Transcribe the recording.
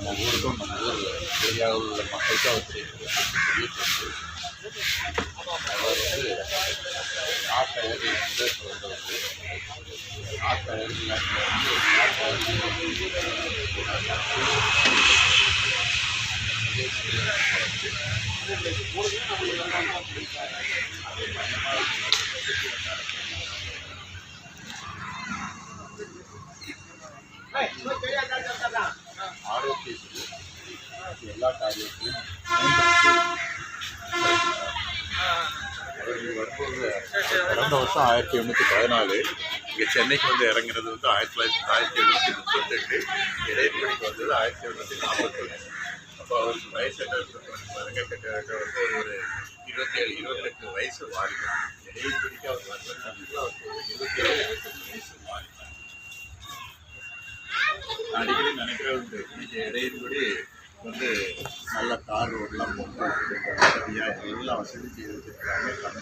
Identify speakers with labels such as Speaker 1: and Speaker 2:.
Speaker 1: நம்ம ஊருக்கும் நம்ம ஊர் ஏரியாவில் உள்ள மக்களுக்கும் அவர் செய்யக்கூடிய பெரிய தொண்டு. அவர் நாட்டழகு என்று சொல்றது. நாட்டழகு ஆரோக்கியத்தில் எல்லா காரியத்திலும் அவர்கள் வரும்போது பிறந்த வருஷம் 1814 இங்கே சென்னைக்கு வந்து இறங்குறது வந்து 1738 இடைப்படிக்கு வந்தது 1741. அப்போ அவருக்கு வயசு என்ன பாருங்க, கிட்டத்தட்ட வந்து ஒரு 27-28 வயசு மாறிடும். இடைப்படிக்கு அவர் வந்தது அவருக்கு ஒரு 27-28 வயசு மாறி. அடிக்கடி நினைக்கிறது உண்டு, இன்னைக்கு இடையின்படி வந்து நல்ல கார் ரோடெலாம் போட்டு சரியாக எல்லாம் வசதி செய்து வச்சுருக்காங்க.